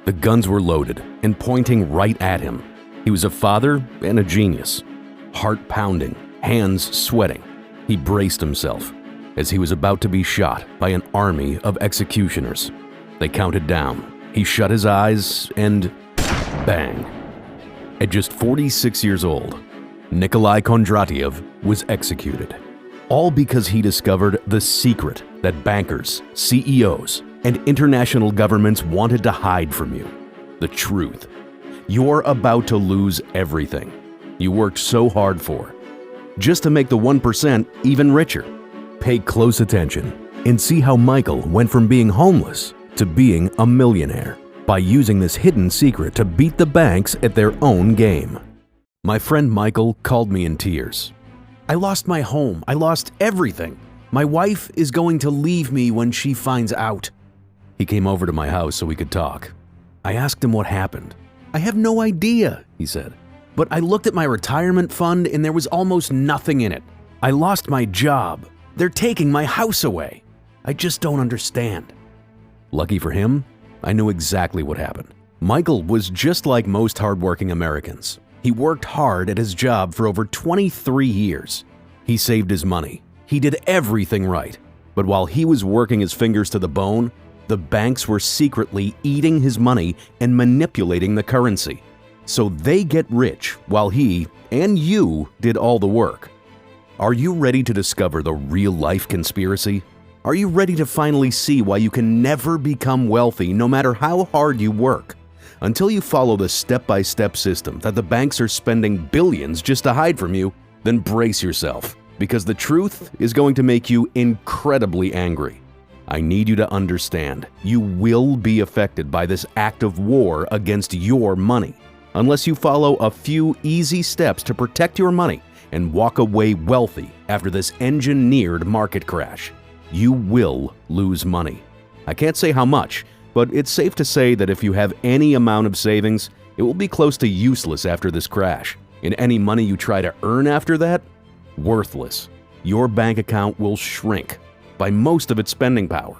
The guns were loaded and pointing right at him. He was a father and a genius. Heart pounding, hands sweating, he braced himself as he was about to be shot by an army of executioners. They counted down. He shut his eyes and bang. At just 46 years old, Nikolai Kondratiev was executed. All because he discovered the secret that bankers, CEOs, and international governments wanted to hide from you. The truth. You're about to lose everything you worked so hard for, just to make the 1% even richer. Pay close attention and see how Michael went from being homeless to being a millionaire by using this hidden secret to beat the banks at their own game. My friend Michael called me in tears. I lost my home. I lost everything. My wife is going to leave me when she finds out. He came over to my house so we could talk. I asked him what happened. I have no idea, he said. But I looked at my retirement fund and there was almost nothing in it. I lost my job. They're taking my house away. I just don't understand. Lucky for him, I knew exactly what happened. Michael was just like most hardworking Americans. He worked hard at his job for over 23 years. He saved his money. He did everything right. But while he was working his fingers to the bone, the banks were secretly eating his money and manipulating the currency. So they get rich while he and you did all the work. Are you ready to discover the real-life conspiracy? Are you ready to finally see why you can never become wealthy no matter how hard you work? Until you follow the step-by-step system that the banks are spending billions just to hide from you, then brace yourself, because the truth is going to make you incredibly angry. I need you to understand, you will be affected by this act of war against your money. Unless you follow a few easy steps to protect your money and walk away wealthy after this engineered market crash, you will lose money. I can't say how much, but it's safe to say that if you have any amount of savings, it will be close to useless after this crash. And any money you try to earn after that, worthless. Your bank account will shrink by most of its spending power.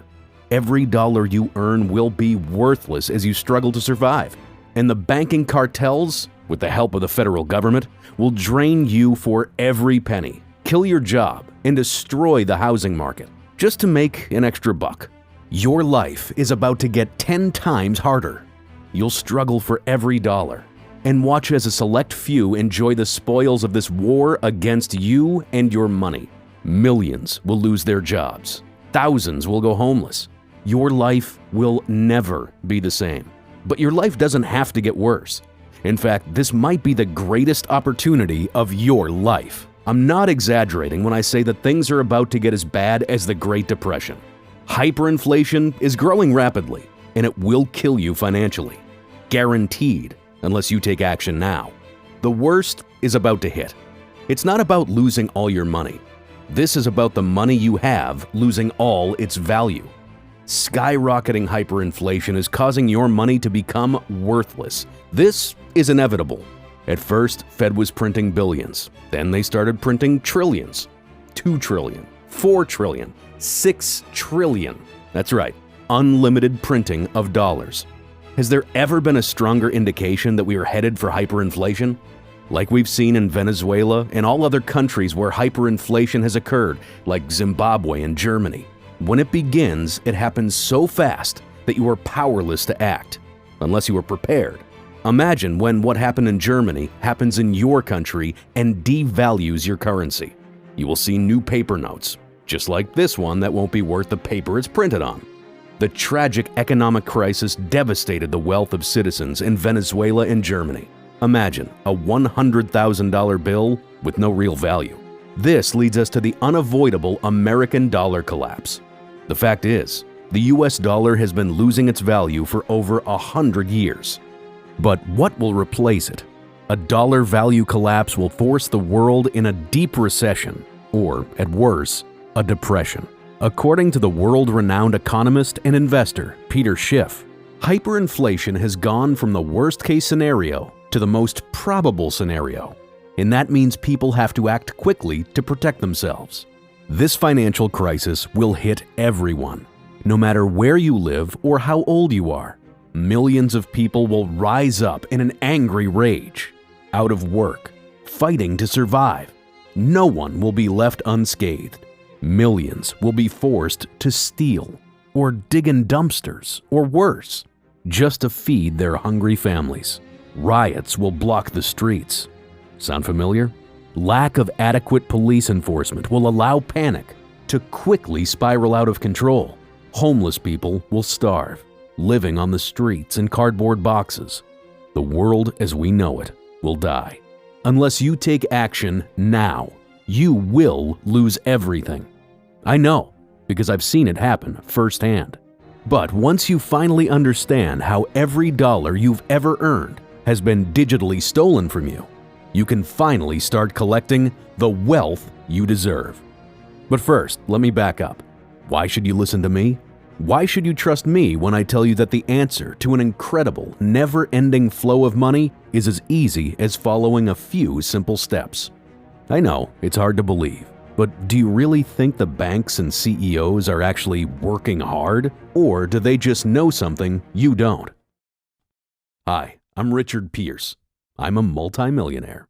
Every dollar you earn will be worthless as you struggle to survive. And the banking cartels, with the help of the federal government, will drain you for every penny, kill your job, and destroy the housing market just to make an extra buck. Your life is about to get 10 times harder. You'll struggle for every dollar and watch as a select few enjoy the spoils of this war against you and your money. Millions will lose their jobs. Thousands will go homeless. Your life will never be the same. But your life doesn't have to get worse. In fact, this might be the greatest opportunity of your life. I'm not exaggerating when I say that things are about to get as bad as the Great Depression. Hyperinflation is growing rapidly, and it will kill you financially. Guaranteed, unless you take action now. The worst is about to hit. It's not about losing all your money. This is about the money you have losing all its value. Skyrocketing hyperinflation is causing your money to become worthless. This is inevitable. At first, Fed was printing billions. Then they started printing trillions. 2 trillion, 4 trillion, 6 trillion. That's right, unlimited printing of dollars. Has there ever been a stronger indication that we are headed for hyperinflation? Like we've seen in Venezuela and all other countries where hyperinflation has occurred, like Zimbabwe and Germany. When it begins, it happens so fast that you are powerless to act, unless you are prepared. Imagine when what happened in Germany happens in your country and devalues your currency. You will see new paper notes, just like this one that won't be worth the paper it's printed on. The tragic economic crisis devastated the wealth of citizens in Venezuela and Germany. Imagine a $100,000 bill with no real value. This leads us to the unavoidable American dollar collapse. The fact is, the US dollar has been losing its value for over 100 years. But what will replace it? A dollar value collapse will force the world in a deep recession, or, at worst, a depression. According to the world-renowned economist and investor Peter Schiff, hyperinflation has gone from the worst-case scenario to the most probable scenario, and that means people have to act quickly to protect themselves. This financial crisis will hit everyone, no matter where you live or how old you are. Millions of people will rise up in an angry rage, out of work, fighting to survive. No one will be left unscathed. Millions will be forced to steal or dig in dumpsters or worse, just to feed their hungry families. Riots will block the streets. Sound familiar? Lack of adequate police enforcement will allow panic to quickly spiral out of control. Homeless people will starve, living on the streets in cardboard boxes. The world as we know it will die. Unless you take action now, you will lose everything. I know, because I've seen it happen firsthand. But once you finally understand how every dollar you've ever earned has been digitally stolen from you, you can finally start collecting the wealth you deserve. But first, let me back up. Why should you listen to me? Why should you trust me when I tell you that the answer to an incredible, never-ending flow of money is as easy as following a few simple steps? I know, it's hard to believe, but do you really think the banks and CEOs are actually working hard, or do they just know something you don't? Hi, I'm Richard Pierce. I'm a multimillionaire.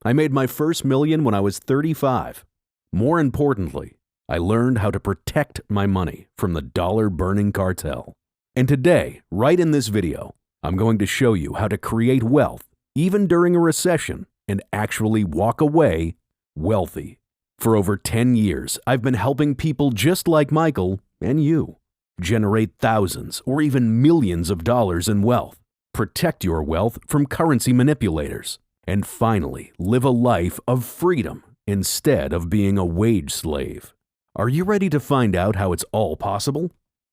I made my first million when I was 35. More importantly, I learned how to protect my money from the dollar-burning cartel. And today, right in this video, I'm going to show you how to create wealth even during a recession and actually walk away wealthy. For over 10 years, I've been helping people just like Michael and you generate thousands or even millions of dollars in wealth, protect your wealth from currency manipulators, and finally live a life of freedom instead of being a wage slave. Are you ready to find out how it's all possible?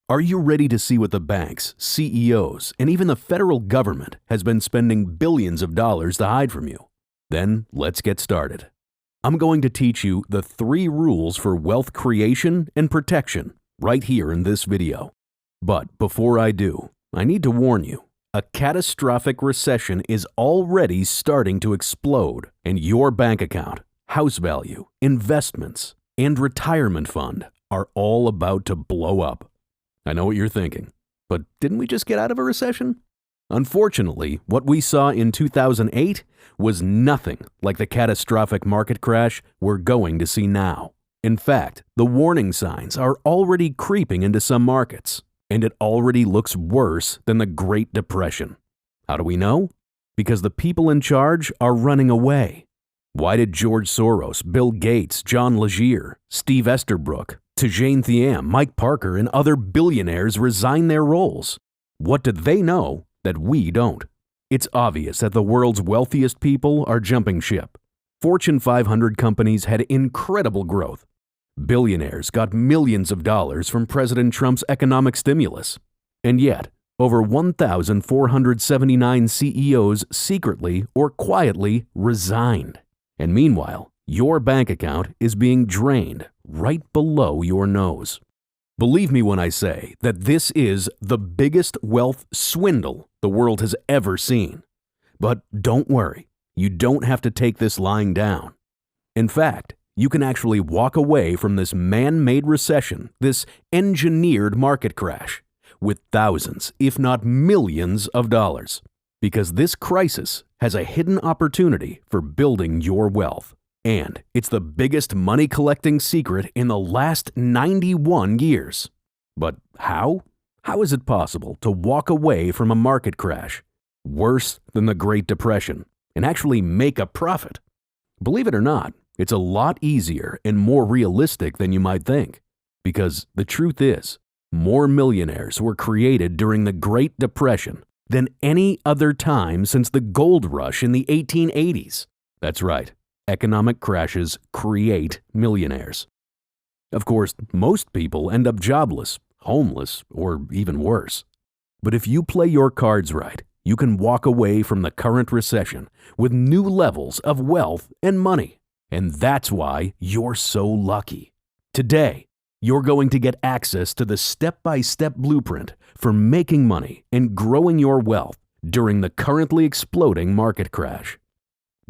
Are you ready to see what the banks, CEOs, and even the federal government has been spending billions of dollars to hide from you? Then let's get started. I'm going to teach you the 3 rules for wealth creation and protection right here in this video. But before I do, I need to warn you, a catastrophic recession is already starting to explode, and your bank account, house value, investments, and retirement fund are all about to blow up. I know what you're thinking, but didn't we just get out of a recession? Unfortunately, what we saw in 2008 was nothing like the catastrophic market crash we're going to see now. In fact, the warning signs are already creeping into some markets, and it already looks worse than the Great Depression. How do we know? Because the people in charge are running away. Why did George Soros, Bill Gates, John Legere, Steve Easterbrook, Tejane Thiam, Mike Parker, and other billionaires resign their roles? What did they know that we don't? It's obvious that the world's wealthiest people are jumping ship. Fortune 500 companies had incredible growth. Billionaires got millions of dollars from President Trump's economic stimulus. And yet, over 1,479 CEOs secretly or quietly resigned. And meanwhile, your bank account is being drained right below your nose. Believe me when I say that this is the biggest wealth swindle the world has ever seen. But don't worry, you don't have to take this lying down. In fact, you can actually walk away from this man-made recession, this engineered market crash, with thousands, if not millions of dollars. Because this crisis has a hidden opportunity for building your wealth. And it's the biggest money-collecting secret in the last 91 years. But how? How is it possible to walk away from a market crash, worse than the Great Depression, and actually make a profit? Believe it or not, it's a lot easier and more realistic than you might think. Because the truth is, more millionaires were created during the Great Depression than any other time since the gold rush in the 1880s. That's right, economic crashes create millionaires. Of course, most people end up jobless, homeless, or even worse. But if you play your cards right, you can walk away from the current recession with new levels of wealth and money. And that's why you're so lucky. Today, you're going to get access to the step-by-step blueprint for making money and growing your wealth during the currently exploding market crash.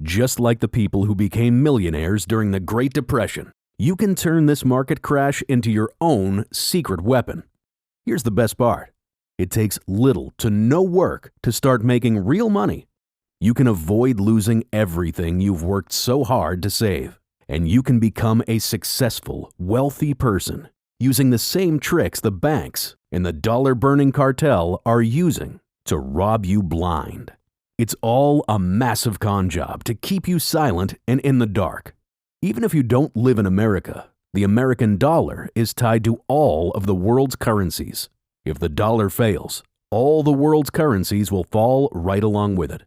Just like the people who became millionaires during the Great Depression, you can turn this market crash into your own secret weapon. Here's the best part. It takes little to no work to start making real money. You can avoid losing everything you've worked so hard to save, and you can become a successful, wealthy person using the same tricks the banks and the dollar-burning cartel are using to rob you blind. It's all a massive con job to keep you silent and in the dark. Even if you don't live in America, the American dollar is tied to all of the world's currencies. If the dollar fails, all the world's currencies will fall right along with it.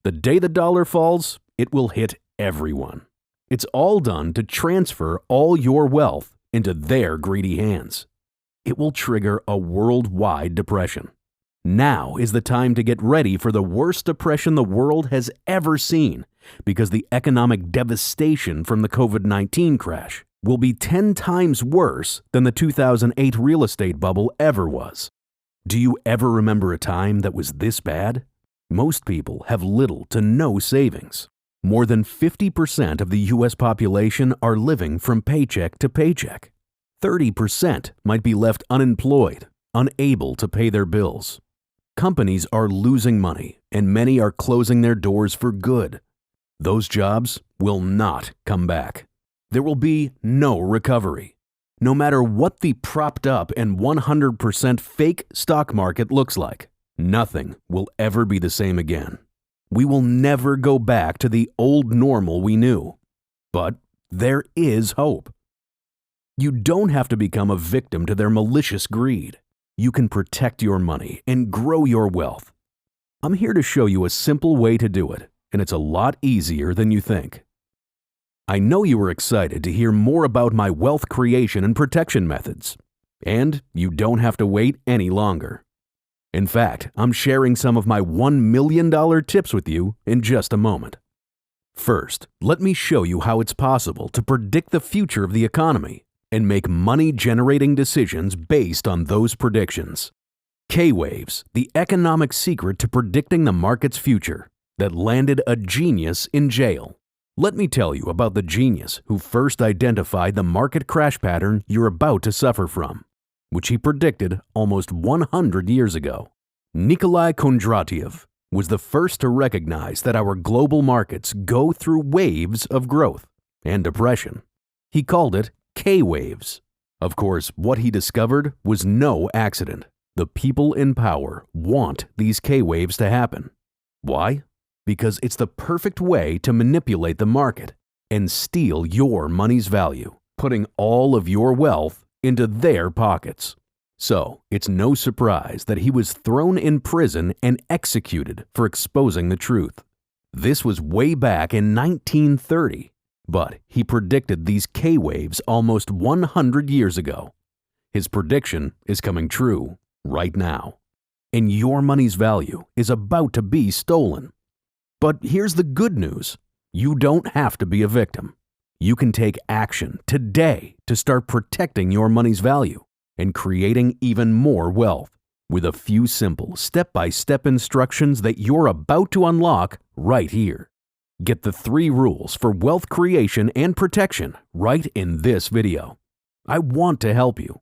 The day the dollar falls, it will hit everyone. It's all done to transfer all your wealth into their greedy hands. It will trigger a worldwide depression. Now is the time to get ready for the worst depression the world has ever seen, because the economic devastation from the COVID-19 crash will be 10 times worse than the 2008 real estate bubble ever was. Do you ever remember a time that was this bad? Most people have little to no savings. More than 50% of the U.S. population are living from paycheck to paycheck. 30% might be left unemployed, unable to pay their bills. Companies are losing money, and many are closing their doors for good. Those jobs will not come back. There will be no recovery. No matter what the propped up and 100% fake stock market looks like, nothing will ever be the same again. We will never go back to the old normal we knew. But there is hope. You don't have to become a victim to their malicious greed. You can protect your money and grow your wealth. I'm here to show you a simple way to do it, and it's a lot easier than you think. I know you were excited to hear more about my wealth creation and protection methods, and you don't have to wait any longer. In fact, I'm sharing some of my $1 million tips with you in just a moment. First, let me show you how it's possible to predict the future of the economy and make money-generating decisions based on those predictions. K-Waves, the economic secret to predicting the market's future that landed a genius in jail. Let me tell you about the genius who first identified the market crash pattern you're about to suffer from, which he predicted almost 100 years ago. Nikolai Kondratiev was the first to recognize that our global markets go through waves of growth and depression. He called it K-Waves. Of course, what he discovered was no accident. The people in power want these K-Waves to happen. Why? Because it's the perfect way to manipulate the market and steal your money's value, putting all of your wealth into their pockets. So, it's no surprise that he was thrown in prison and executed for exposing the truth. This was way back in 1930, but he predicted these K-Waves almost 100 years ago. His prediction is coming true right now, and your money's value is about to be stolen. But here's the good news. You don't have to be a victim. You can take action today to start protecting your money's value and creating even more wealth with a few simple step-by-step instructions that you're about to unlock right here. Get the 3 rules for wealth creation and protection right in this video. I want to help you.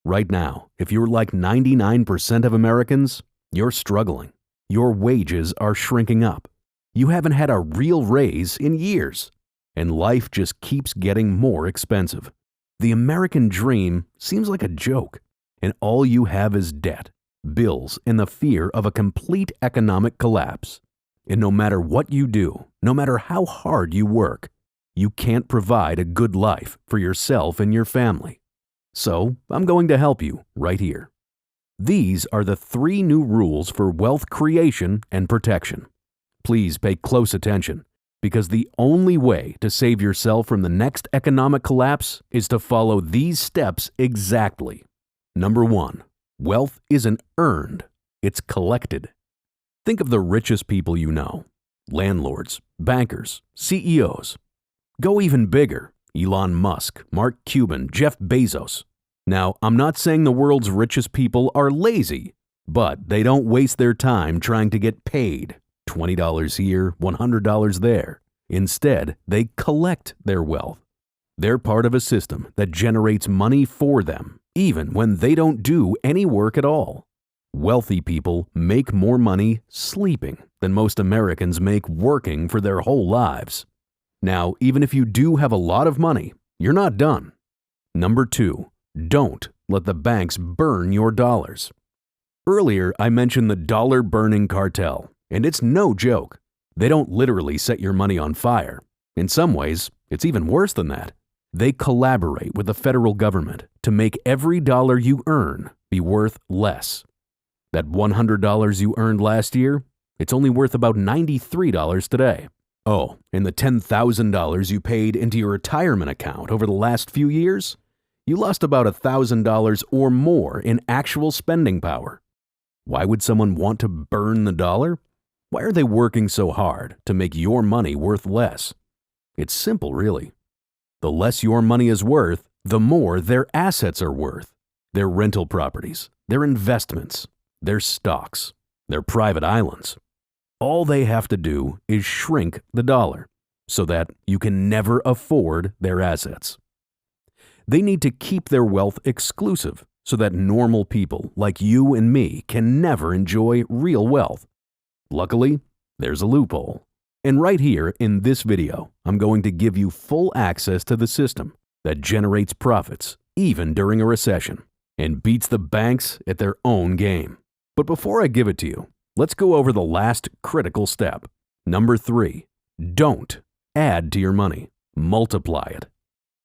Right now, if you're like 99% of Americans, you're struggling. Your wages are shrinking up. You haven't had a real raise in years, and life just keeps getting more expensive. The American dream seems like a joke, and all you have is debt, bills, and the fear of a complete economic collapse. And no matter what you do, no matter how hard you work, you can't provide a good life for yourself and your family. So, I'm going to help you right here. These are the 3 new rules for wealth creation and protection. Please pay close attention, because the only way to save yourself from the next economic collapse is to follow these steps exactly. Number 1, wealth isn't earned, it's collected. Think of the richest people you know: landlords, bankers, CEOs. Go even bigger: Elon Musk, Mark Cuban, Jeff Bezos. Now, I'm not saying the world's richest people are lazy, but they don't waste their time trying to get paid. $20 here, $100 there. Instead, they collect their wealth. They're part of a system that generates money for them, even when they don't do any work at all. Wealthy people make more money sleeping than most Americans make working for their whole lives. Now, even if you do have a lot of money, you're not done. Number 2, don't let the banks burn your dollars. Earlier, I mentioned the dollar-burning cartel, and it's no joke. They don't literally set your money on fire. In some ways, it's even worse than that. They collaborate with the federal government to make every dollar you earn be worth less. That $100 you earned last year, it's only worth about $93 today. Oh, and the $10,000 you paid into your retirement account over the last few years? You lost about $1,000 or more in actual spending power. Why would someone want to burn the dollar? Why are they working so hard to make your money worth less? It's simple, really. The less your money is worth, the more their assets are worth. Their rental properties, their investments, their stocks, their private islands. All they have to do is shrink the dollar so that you can never afford their assets. They need to keep their wealth exclusive so that normal people like you and me can never enjoy real wealth. Luckily, there's a loophole. And right here in this video, I'm going to give you full access to the system that generates profits even during a recession and beats the banks at their own game. But before I give it to you, let's go over the last critical step. Number 3, don't add to your money, multiply it.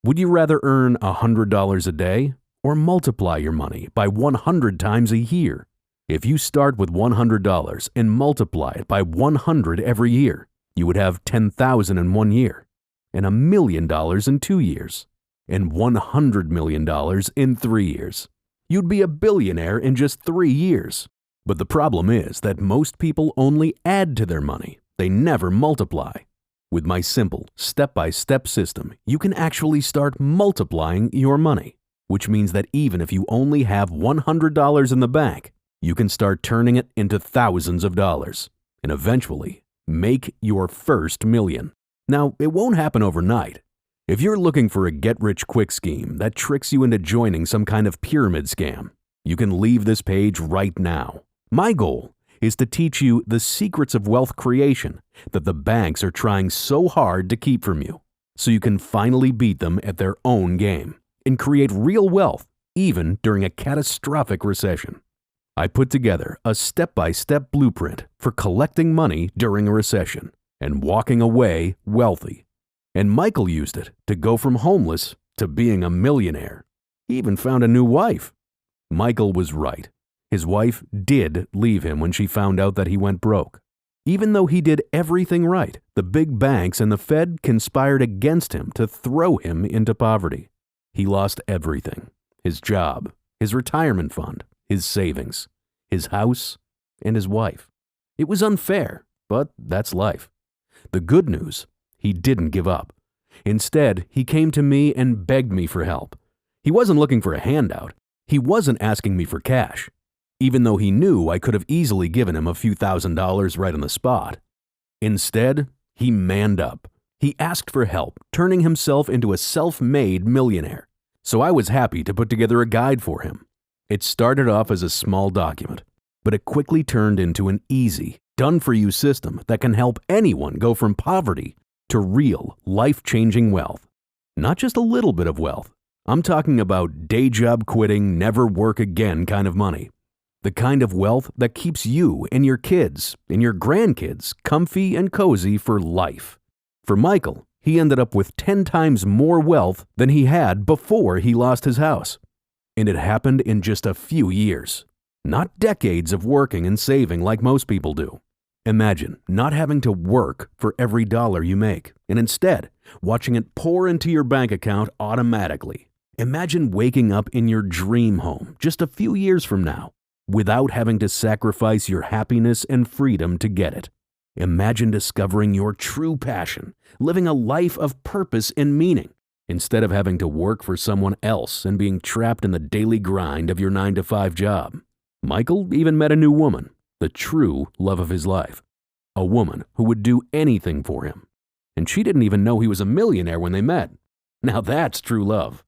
Would you rather earn $100 a day or multiply your money by 100 times a year? If you start with $100 and multiply it by 100 every year, you would have $10,000 in 1 year, and $1 million in 2 years, and $100 million in 3 years. You'd be a billionaire in just 3 years. But the problem is that most people only add to their money. They never multiply. With my simple, step-by-step system, you can actually start multiplying your money, which means that even if you only have $100 in the bank, you can start turning it into thousands of dollars, and eventually make your first million. Now, it won't happen overnight. If you're looking for a get-rich-quick scheme that tricks you into joining some kind of pyramid scam, you can leave this page right now. My goal is to teach you the secrets of wealth creation that the banks are trying so hard to keep from you, so you can finally beat them at their own game and create real wealth even during a catastrophic recession. I put together a step-by-step blueprint for collecting money during a recession and walking away wealthy. And Michael used it to go from homeless to being a millionaire. He even found a new wife. Michael was right. His wife did leave him when she found out that he went broke. Even though he did everything right, the big banks and the Fed conspired against him to throw him into poverty. He lost everything: his job, his retirement fund, his savings, his house, and his wife. It was unfair, but that's life. The good news, he didn't give up. Instead, he came to me and begged me for help. He wasn't looking for a handout. He wasn't asking me for cash, even though he knew I could have easily given him a few $1,000s right on the spot. Instead, he manned up. He asked for help, turning himself into a self-made millionaire. So I was happy to put together a guide for him. It started off as a small document, but it quickly turned into an easy, done-for-you system that can help anyone go from poverty to real, life-changing wealth. Not just a little bit of wealth. I'm talking about day job quitting, never work again kind of money. The kind of wealth that keeps you and your kids and your grandkids comfy and cozy for life. For Michael, he ended up with 10 times more wealth than he had before he lost his house. And it happened in just a few years, not decades of working and saving like most people do. Imagine not having to work for every dollar you make, and instead watching it pour into your bank account automatically. Imagine waking up in your dream home just a few years from now, without having to sacrifice your happiness and freedom to get it. Imagine discovering your true passion, living a life of purpose and meaning, instead of having to work for someone else and being trapped in the daily grind of your 9-to-5 job. Michael even met a new woman, the true love of his life. A woman who would do anything for him. And she didn't even know he was a millionaire when they met. Now that's true love.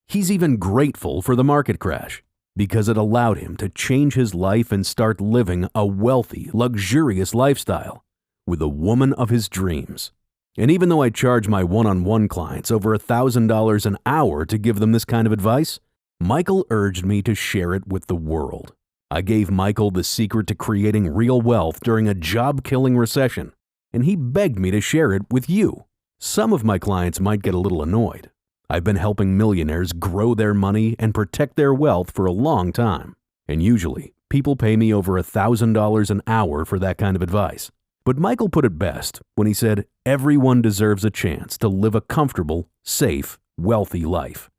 He's even grateful for the market crash. because it allowed him to change his life and start living a wealthy, luxurious lifestyle with the woman of his dreams. And even though I charge my one-on-one clients over $1,000 an hour to give them this kind of advice, Michael urged me to share it with the world. I gave Michael the secret to creating real wealth during a job-killing recession, and he begged me to share it with you. Some of my clients might get a little annoyed. I've been helping millionaires grow their money and protect their wealth for a long time, and usually people pay me over $1,000 an hour for that kind of advice. But Michael put it best when he said, everyone deserves a chance to live a comfortable, safe, wealthy life.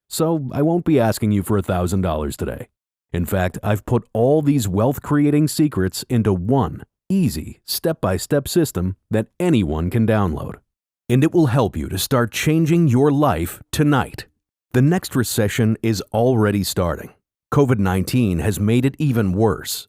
So I won't be asking you for $1,000 today. In fact, I've put all these wealth-creating secrets into one easy, step-by-step system that anyone can download. And it will help you to start changing your life tonight. The next recession is already starting. COVID-19 has made it even worse.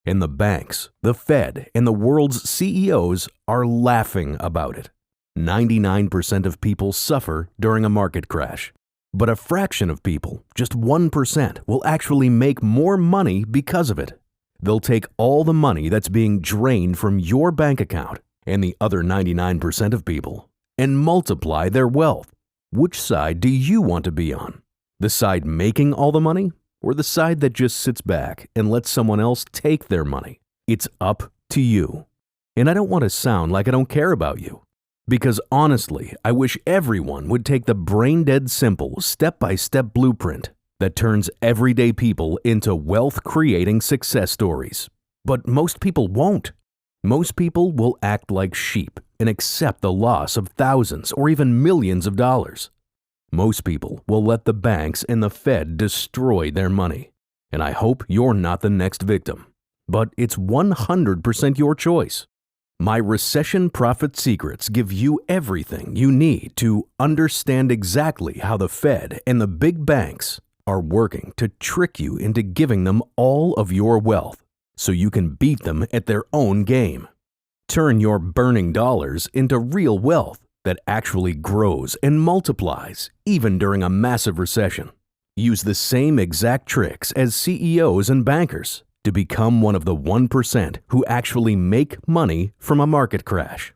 And the banks, the Fed, and the world's CEOs are laughing about it. 99% of people suffer during a market crash. But a fraction of people, just 1%, will actually make more money because of it. They'll take all the money that's being drained from your bank account and the other 99% of people and multiply their wealth. Which side do you want to be on? The side making all the money or the side that just sits back and lets someone else take their money? It's up to you. And I don't want to sound like I don't care about you. Because honestly, I wish everyone would take the brain-dead simple, step-by-step blueprint that turns everyday people into wealth-creating success stories. But most people won't. Most people will act like sheep and accept the loss of thousands or even millions of dollars. Most people will let the banks and the Fed destroy their money. And I hope you're not the next victim. But it's 100% your choice. My Recession Profit Secrets give you everything you need to understand exactly how the Fed and the big banks are working to trick you into giving them all of your wealth so you can beat them at their own game. Turn your burning dollars into real wealth that actually grows and multiplies even during a massive recession. Use the same exact tricks as CEOs and bankers to become one of the 1% who actually make money from a market crash.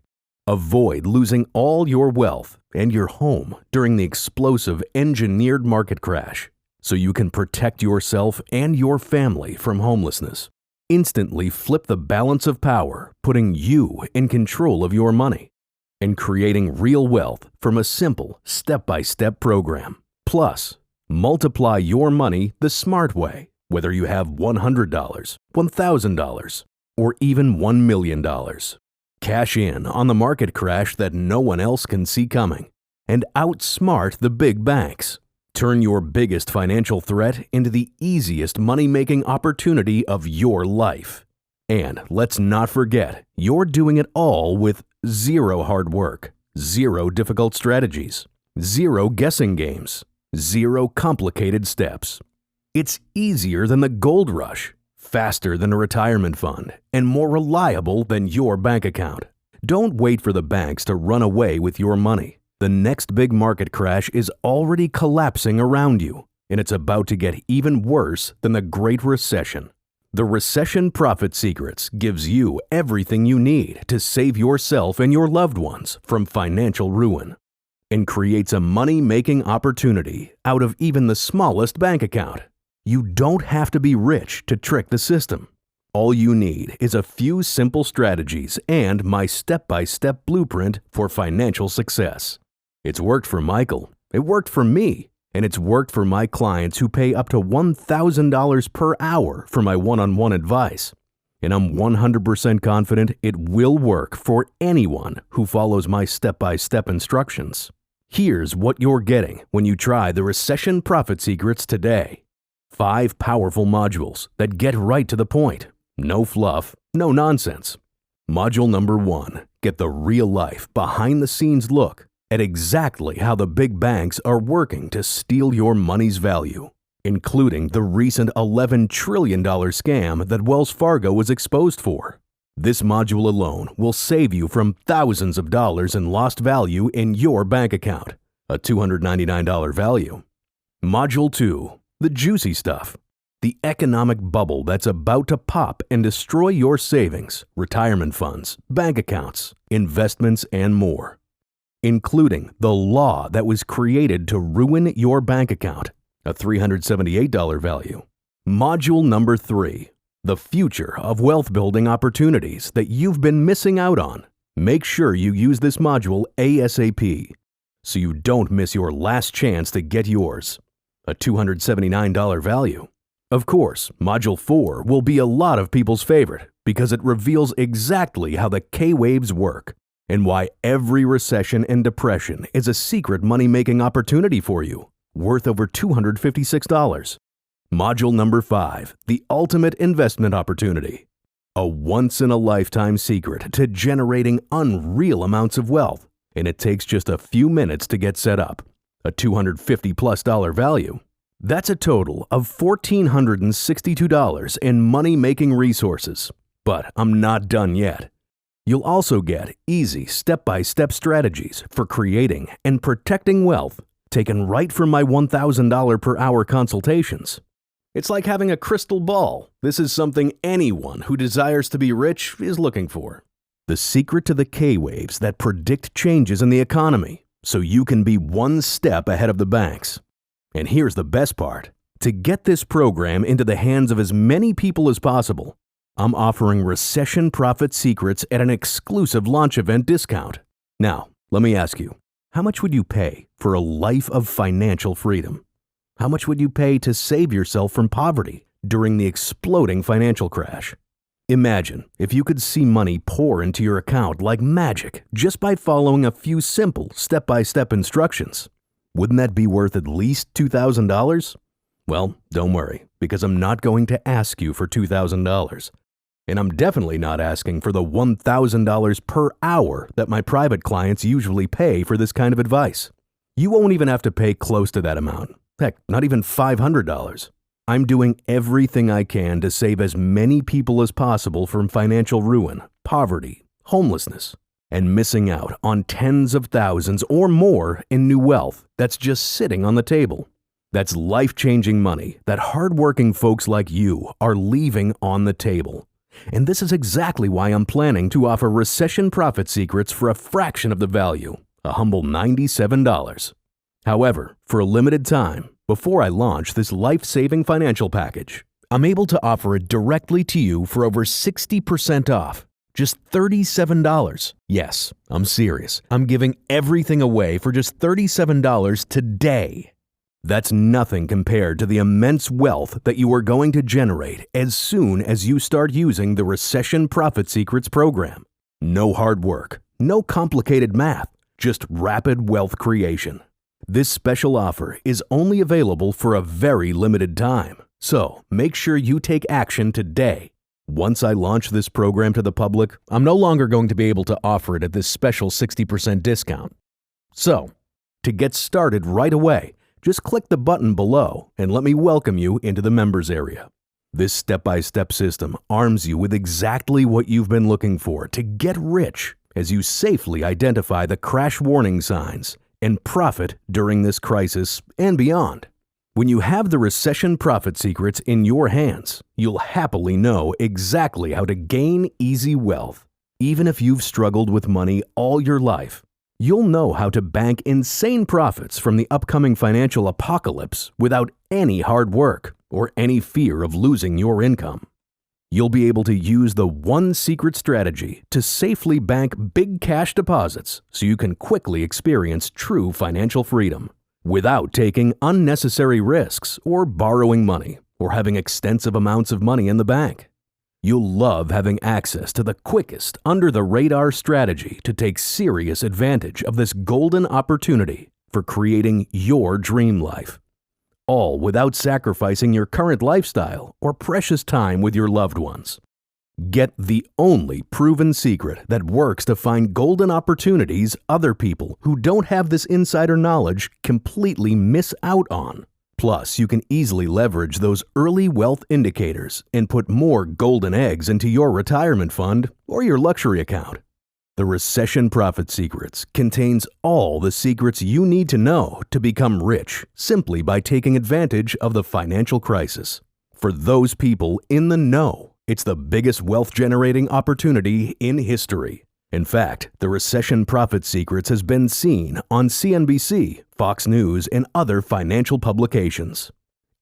Avoid losing all your wealth and your home during the explosive engineered market crash so you can protect yourself and your family from homelessness. Instantly flip the balance of power, putting you in control of your money and creating real wealth from a simple step-by-step program. Plus, multiply your money the smart way. Whether you have $100, $1,000, or even $1 million. Cash in on the market crash that no one else can see coming and outsmart the big banks. Turn your biggest financial threat into the easiest money-making opportunity of your life. And let's not forget, you're doing it all with zero hard work, zero difficult strategies, zero guessing games, zero complicated steps. It's easier than the gold rush, faster than a retirement fund, and more reliable than your bank account. Don't wait for the banks to run away with your money. The next big market crash is already collapsing around you, and it's about to get even worse than the Great Recession. The Recession Profit Secrets gives you everything you need to save yourself and your loved ones from financial ruin and creates a money-making opportunity out of even the smallest bank account. You don't have to be rich to trick the system. All you need is a few simple strategies and my step-by-step blueprint for financial success. It's worked for Michael, it worked for me, and it's worked for my clients who pay up to $1,000 per hour for my one-on-one advice. And I'm 100% confident it will work for anyone who follows my step-by-step instructions. Here's what you're getting when you try the Recession Profit Secrets today. 5 powerful modules that get right to the point. No fluff, no nonsense. Module number 1. Get the real-life, behind-the-scenes look at exactly how the big banks are working to steal your money's value, including the recent $11 trillion scam that Wells Fargo was exposed for. This module alone will save you from thousands of dollars in lost value in your bank account, a $299 value. Module 2. The juicy stuff. The economic bubble that's about to pop and destroy your savings, retirement funds, bank accounts, investments, and more, including the law that was created to ruin your bank account, a $378 value. Module number 3, the future of wealth building opportunities that you've been missing out on. Make sure you use this module ASAP so you don't miss your last chance to get yours, a $279 value. Of course, Module 4 will be a lot of people's favorite because it reveals exactly how the K-waves work and why every recession and depression is a secret money-making opportunity for you, worth over $256. Module number 5, the ultimate investment opportunity. A once-in-a-lifetime secret to generating unreal amounts of wealth, and it takes just a few minutes to get set up, a $250+ value. That's a total of $1,462 in money-making resources. But I'm not done yet. You'll also get easy step-by-step strategies for creating and protecting wealth taken right from my $1,000 per hour consultations. It's like having a crystal ball. This is something anyone who desires to be rich is looking for. The secret to the K-waves that predict changes in the economy so you can be one step ahead of the banks. And here's the best part. To get this program into the hands of as many people as possible, I'm offering Recession Profit Secrets at an exclusive launch event discount. Now, let me ask you, how much would you pay for a life of financial freedom? How much would you pay to save yourself from poverty during the exploding financial crash? Imagine if you could see money pour into your account like magic just by following a few simple step-by-step instructions. Wouldn't that be worth at least $2,000? Well, don't worry, because I'm not going to ask you for $2,000. And I'm definitely not asking for the $1,000 per hour that my private clients usually pay for this kind of advice. You won't even have to pay close to that amount. Heck, not even $500. I'm doing everything I can to save as many people as possible from financial ruin, poverty, homelessness, and missing out on tens of thousands or more in new wealth that's just sitting on the table. That's life-changing money that hardworking folks like you are leaving on the table. And this is exactly why I'm planning to offer Recession Profit Secrets for a fraction of the value, a humble $97. However, for a limited time, before I launch this life-saving financial package, I'm able to offer it directly to you for over 60% off, just $37. Yes, I'm serious. I'm giving everything away for just $37 today. That's nothing compared to the immense wealth that you are going to generate as soon as you start using the Recession Profit Secrets program. No hard work, no complicated math, just rapid wealth creation. This special offer is only available for a very limited time, so make sure you take action today. Once I launch this program to the public, I'm no longer going to be able to offer it at this special 60% discount. So, to get started right away, just click the button below and let me welcome you into the members area. This step-by-step system arms you with exactly what you've been looking for to get rich as you safely identify the crash warning signs and profit during this crisis and beyond. When you have the Recession Profit Secrets in your hands, you'll happily know exactly how to gain easy wealth. Even if you've struggled with money all your life, you'll know how to bank insane profits from the upcoming financial apocalypse without any hard work or any fear of losing your income. You'll be able to use the one secret strategy to safely bank big cash deposits so you can quickly experience true financial freedom without taking unnecessary risks or borrowing money or having extensive amounts of money in the bank. You'll love having access to the quickest, under-the-radar strategy to take serious advantage of this golden opportunity for creating your dream life. All without sacrificing your current lifestyle or precious time with your loved ones. Get the only proven secret that works to find golden opportunities other people who don't have this insider knowledge completely miss out on. Plus, you can easily leverage those early wealth indicators and put more golden eggs into your retirement fund or your luxury account. The Recession Profit Secrets contains all the secrets you need to know to become rich simply by taking advantage of the financial crisis. For those people in the know, it's the biggest wealth-generating opportunity in history. In fact, the Recession Profit Secrets has been seen on CNBC, Fox News, and other financial publications.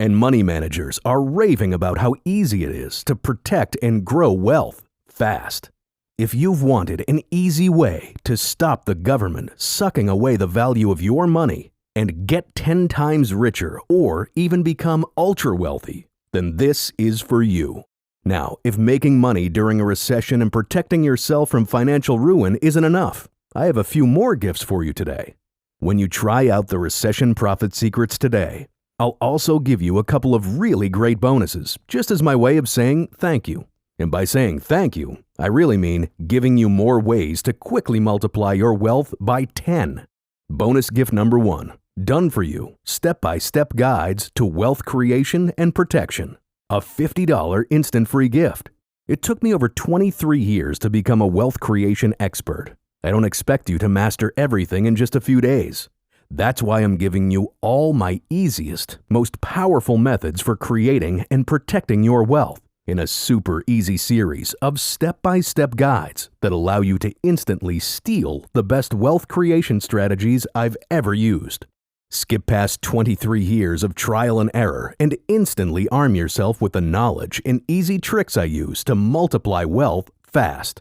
And money managers are raving about how easy it is to protect and grow wealth fast. If you've wanted an easy way to stop the government sucking away the value of your money and get 10 times richer or even become ultra wealthy, then this is for you. Now, if making money during a recession and protecting yourself from financial ruin isn't enough, I have a few more gifts for you today. When you try out the Recession Profit Secrets today, I'll also give you a couple of really great bonuses, just as my way of saying thank you. And by saying thank you, I really mean giving you more ways to quickly multiply your wealth by 10. Bonus gift number 1, done for you, step-by-step guides to wealth creation and protection. A $50 instant free gift. It took me over 23 years to become a wealth creation expert. I don't expect you to master everything in just a few days. That's why I'm giving you all my easiest, most powerful methods for creating and protecting your wealth in a super easy series of step-by-step guides that allow you to instantly steal the best wealth creation strategies I've ever used. Skip past 23 years of trial and error and instantly arm yourself with the knowledge and easy tricks I use to multiply wealth fast.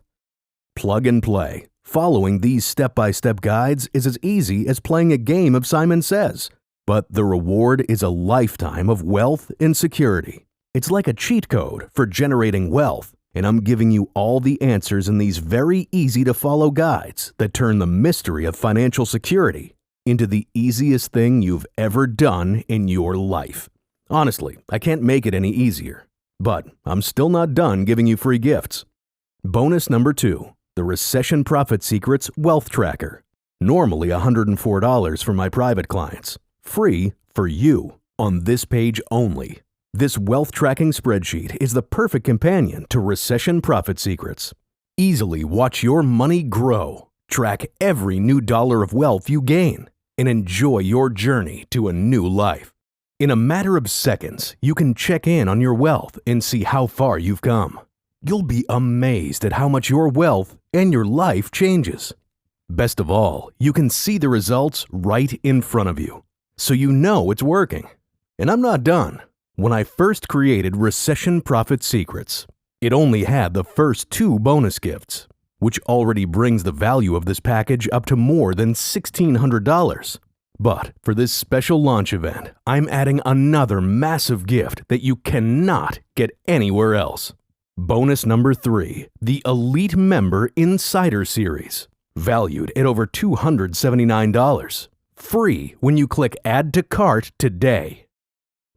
Plug and play. Following these step-by-step guides is as easy as playing a game of Simon Says, but the reward is a lifetime of wealth and security. It's like a cheat code for generating wealth, and I'm giving you all the answers in these very easy-to-follow guides that turn the mystery of financial security into the easiest thing you've ever done in your life. Honestly, I can't make it any easier, but I'm still not done giving you free gifts. Bonus number 2, the Recession Profit Secrets Wealth Tracker. Normally $104 for my private clients. Free for you on this page only. This wealth tracking spreadsheet is the perfect companion to Recession Profit Secrets. Easily watch your money grow, track every new dollar of wealth you gain, and enjoy your journey to a new life. In a matter of seconds, you can check in on your wealth and see how far you've come. You'll be amazed at how much your wealth and your life changes. Best of all, you can see the results right in front of you, so you know it's working. And I'm not done. When I first created Recession Profit Secrets, it only had the first 2 bonus gifts, which already brings the value of this package up to more than $1,600. But for this special launch event, I'm adding another massive gift that you cannot get anywhere else. Bonus number 3, the Elite Member Insider Series, valued at over $279. Free when you click Add to Cart today.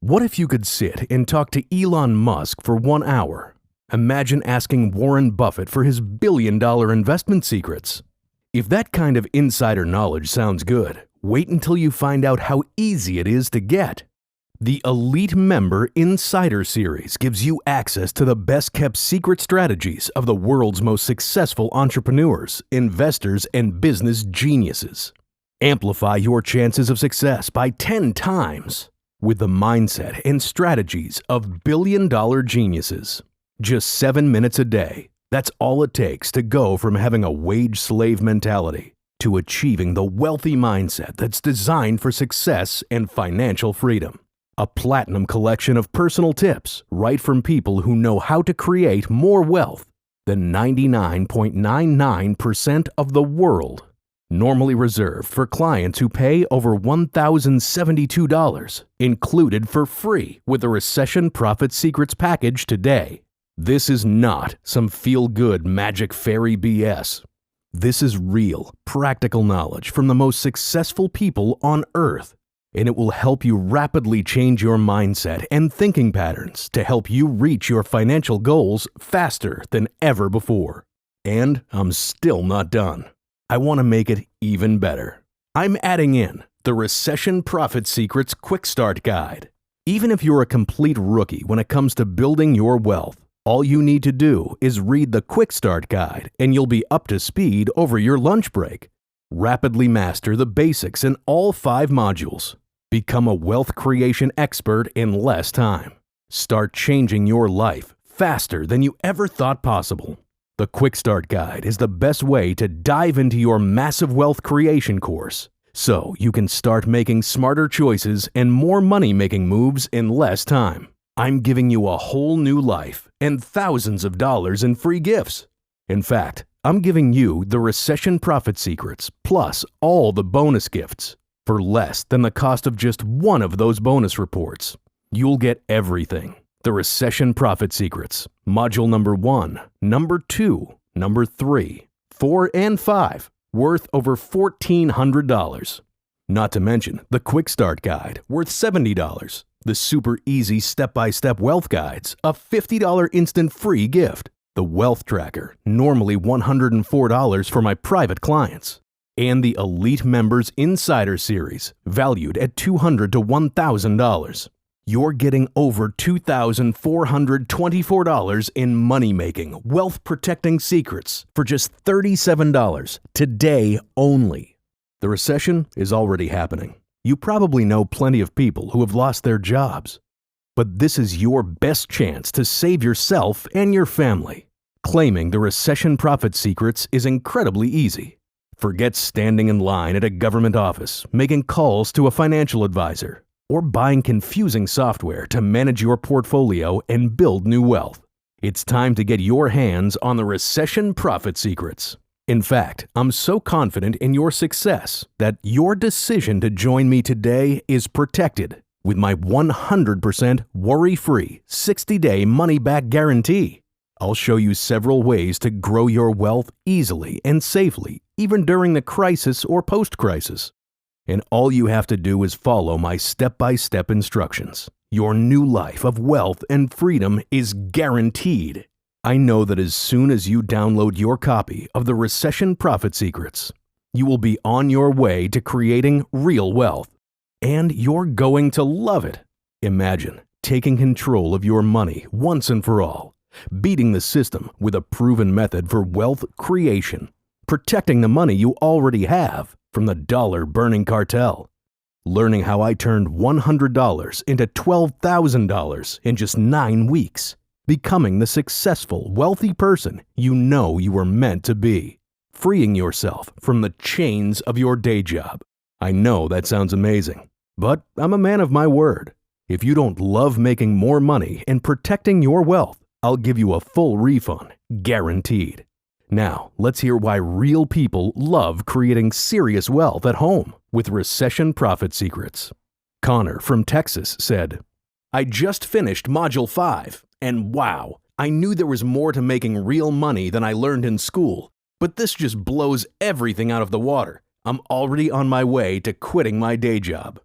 What if you could sit and talk to Elon Musk for 1 hour? Imagine asking Warren Buffett for his billion-dollar investment secrets. If that kind of insider knowledge sounds good, wait until you find out how easy it is to get. The Elite Member Insider Series gives you access to the best-kept secret strategies of the world's most successful entrepreneurs, investors, and business geniuses. Amplify your chances of success by 10 times with the mindset and strategies of billion-dollar geniuses. Just 7 minutes a day. That's all it takes to go from having a wage slave mentality to achieving the wealthy mindset that's designed for success and financial freedom. A platinum collection of personal tips right from people who know how to create more wealth than 99.99% of the world. Normally reserved for clients who pay over $1,072, included for free with the Recession Profit Secrets package today. This is not some feel-good magic fairy BS. This is real, practical knowledge from the most successful people on Earth, and it will help you rapidly change your mindset and thinking patterns to help you reach your financial goals faster than ever before. And I'm still not done. I want to make it even better. I'm adding in the Recession Profit Secrets Quick Start Guide. Even if you're a complete rookie when it comes to building your wealth, all you need to do is read the Quick Start Guide and you'll be up to speed over your lunch break. Rapidly master the basics in all 5 modules. Become a wealth creation expert in less time. Start changing your life faster than you ever thought possible. The Quick Start Guide is the best way to dive into your massive wealth creation course, so you can start making smarter choices and more money-making moves in less time. I'm giving you a whole new life and thousands of dollars in free gifts. In fact, I'm giving you the Recession Profit Secrets plus all the bonus gifts for less than the cost of just one of those bonus reports. You'll get everything. The Recession Profit Secrets, Module number 1, number 2, number 3, 4, and 5, worth over $1,400. Not to mention the Quick Start Guide, worth $70. The super easy step-by-step wealth guides, a $50 instant free gift. The Wealth Tracker, normally $104 for my private clients. And the Elite Members Insider Series, valued at $200 to $1,000. You're getting over $2,424 in money-making, wealth-protecting secrets for just $37 today only. The recession is already happening. You probably know plenty of people who have lost their jobs. But this is your best chance to save yourself and your family. Claiming the Recession Profit Secrets is incredibly easy. Forget standing in line at a government office, making calls to a financial advisor, or buying confusing software to manage your portfolio and build new wealth. It's time to get your hands on the Recession Profit Secrets. In fact, I'm so confident in your success that your decision to join me today is protected with my 100% worry-free 60-day money-back guarantee. I'll show you several ways to grow your wealth easily and safely, even during the crisis or post-crisis. And all you have to do is follow my step-by-step instructions. Your new life of wealth and freedom is guaranteed. I know that as soon as you download your copy of the Recession Profit Secrets, you will be on your way to creating real wealth. And you're going to love it. Imagine taking control of your money once and for all, beating the system with a proven method for wealth creation, protecting the money you already have from the dollar-burning cartel, learning how I turned $100 into $12,000 in just 9 weeks, becoming the successful, wealthy person you know you were meant to be, freeing yourself from the chains of your day job. I know that sounds amazing, but I'm a man of my word. If you don't love making more money and protecting your wealth, I'll give you a full refund, guaranteed. Now, let's hear why real people love creating serious wealth at home with Recession Profit Secrets. Connor from Texas said, I just finished Module 5, and wow, I knew there was more to making real money than I learned in school, but this just blows everything out of the water. I'm already on my way to quitting my day job.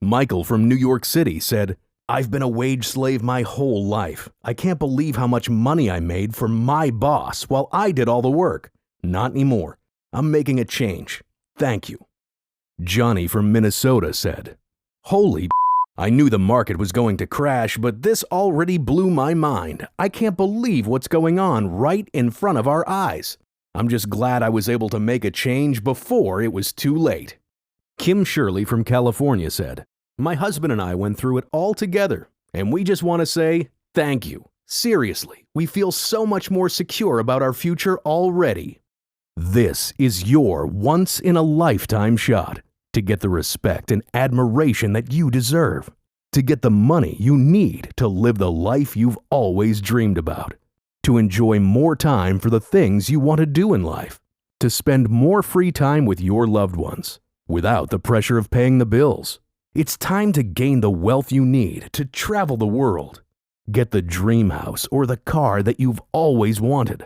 Michael from New York City said, I've been a wage slave my whole life. I can't believe how much money I made for my boss while I did all the work. Not anymore. I'm making a change. Thank you. Johnny from Minnesota said, Holy I knew the market was going to crash, but this already blew my mind. I can't believe what's going on right in front of our eyes. I'm just glad I was able to make a change before it was too late. Kim Shirley from California said, My husband and I went through it all together, and we just want to say thank you. Seriously, we feel so much more secure about our future already. This is your once-in-a-lifetime shot to get the respect and admiration that you deserve, to get the money you need to live the life you've always dreamed about, to enjoy more time for the things you want to do in life, to spend more free time with your loved ones without the pressure of paying the bills. It's time to gain the wealth you need to travel the world. Get the dream house or the car that you've always wanted.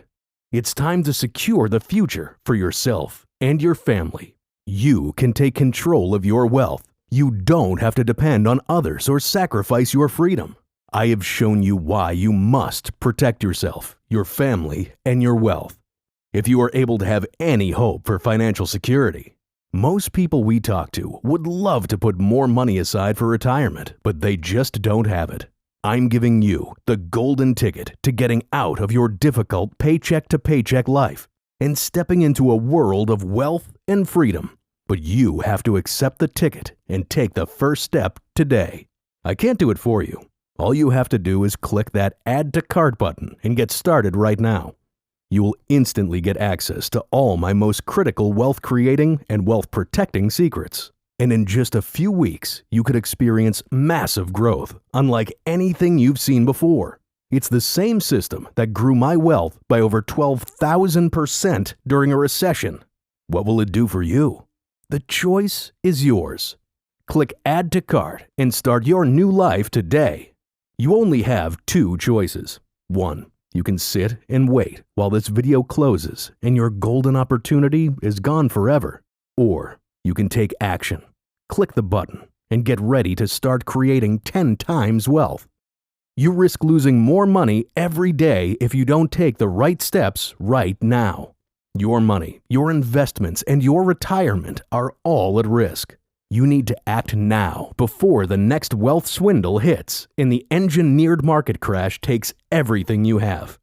It's time to secure the future for yourself and your family. You can take control of your wealth. You don't have to depend on others or sacrifice your freedom. I have shown you why you must protect yourself, your family, and your wealth. If you are able to have any hope for financial security, most people we talk to would love to put more money aside for retirement, but they just don't have it. I'm giving you the golden ticket to getting out of your difficult paycheck-to-paycheck life and stepping into a world of wealth and freedom. But you have to accept the ticket and take the first step today. I can't do it for you. All you have to do is click that Add to Cart button and get started right now. You will instantly get access to all my most critical wealth creating and wealth protecting secrets. And in just a few weeks, you could experience massive growth unlike anything you've seen before. It's the same system that grew my wealth by over 12,000% during a recession. What will it do for you? The choice is yours. Click Add to Cart and start your new life today. You only have two choices. 1. You can sit and wait while this video closes and your golden opportunity is gone forever. Or you can take action. Click the button and get ready to start creating 10 times wealth. You risk losing more money every day if you don't take the right steps right now. Your money, your investments, and your retirement are all at risk. You need to act now before the next wealth swindle hits and the engineered market crash takes everything you have.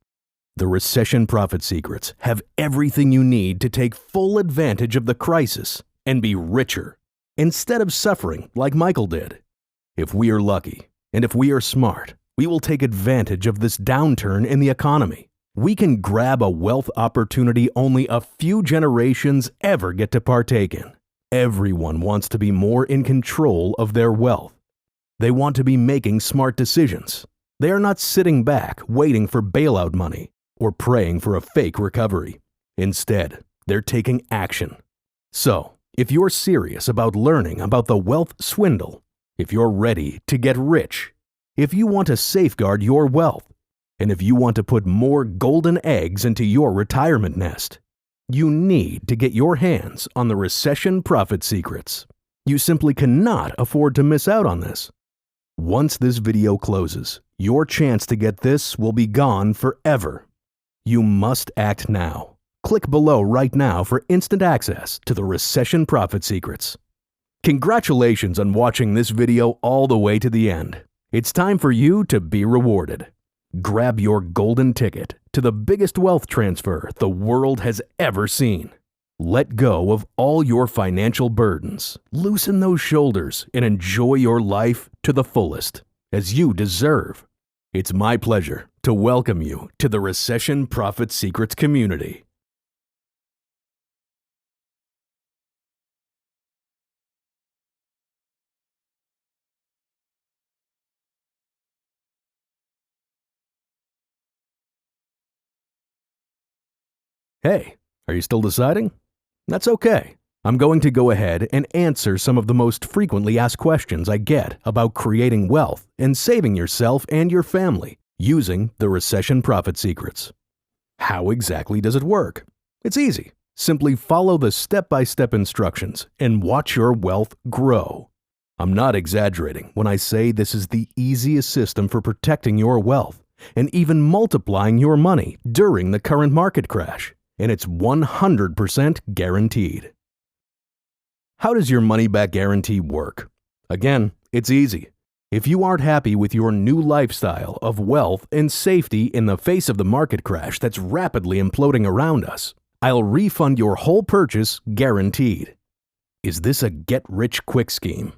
The Recession Profit Secrets have everything you need to take full advantage of the crisis and be richer, instead of suffering like Michael did. If we are lucky, and if we are smart, we will take advantage of this downturn in the economy. We can grab a wealth opportunity only a few generations ever get to partake in. Everyone wants to be more in control of their wealth. They want to be making smart decisions. They are not sitting back waiting for bailout money or praying for a fake recovery. Instead, they're taking action. So, if you're serious about learning about the wealth swindle, if you're ready to get rich, if you want to safeguard your wealth, and if you want to put more golden eggs into your retirement nest, you need to get your hands on the Recession Profit Secrets. You simply cannot afford to miss out on this. Once this video closes, your chance to get this will be gone forever. You must act now. Click below right now for instant access to the Recession Profit Secrets. Congratulations on watching this video all the way to the end. It's time for you to be rewarded. Grab your golden ticket to the biggest wealth transfer the world has ever seen. Let go of all your financial burdens, loosen those shoulders, and enjoy your life to the fullest, as you deserve. It's my pleasure to welcome you to the Recession Profit Secrets community. Hey, are you still deciding? That's okay. I'm going to go ahead and answer some of the most frequently asked questions I get about creating wealth and saving yourself and your family using the Recession Profit Secrets. How exactly does it work? It's easy. Simply follow the step-by-step instructions and watch your wealth grow. I'm not exaggerating when I say this is the easiest system for protecting your wealth and even multiplying your money during the current market crash. And it's 100% guaranteed. How does your money-back guarantee work? Again, it's easy. If you aren't happy with your new lifestyle of wealth and safety in the face of the market crash that's rapidly imploding around us, I'll refund your whole purchase guaranteed. Is this a get-rich-quick scheme?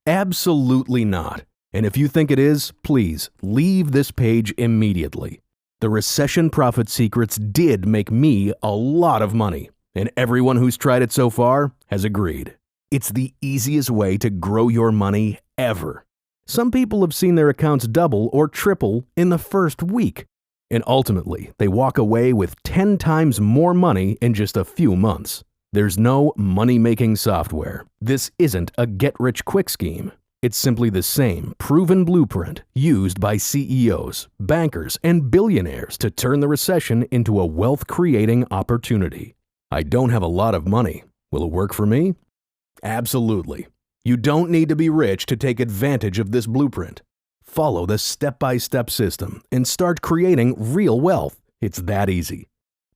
Absolutely not. And if you think it is, please leave this page immediately. The Recession Profit Secrets did make me a lot of money, and everyone who's tried it so far has agreed. It's the easiest way to grow your money ever. Some people have seen their accounts double or triple in the first week, and ultimately they walk away with 10 times more money in just a few months. There's no money-making software. This isn't a get-rich-quick scheme. It's simply the same proven blueprint used by CEOs, bankers, and billionaires to turn the recession into a wealth-creating opportunity. I don't have a lot of money. Will it work for me? Absolutely. You don't need to be rich to take advantage of this blueprint. Follow the step-by-step system and start creating real wealth. It's that easy.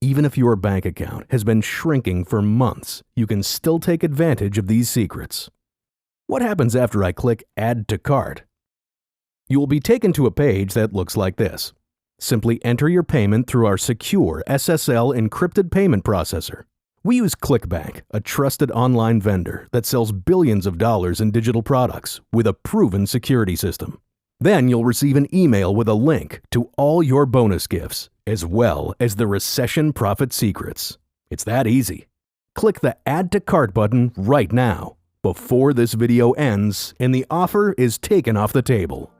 Even if your bank account has been shrinking for months, you can still take advantage of these secrets. What happens after I click Add to Cart? You will be taken to a page that looks like this. Simply enter your payment through our secure SSL encrypted payment processor. We use ClickBank, a trusted online vendor that sells billions of dollars in digital products with a proven security system. Then you'll receive an email with a link to all your bonus gifts, as well as the Recession Profit Secrets. It's that easy. Click the Add to Cart button right now, before this video ends and the offer is taken off the table.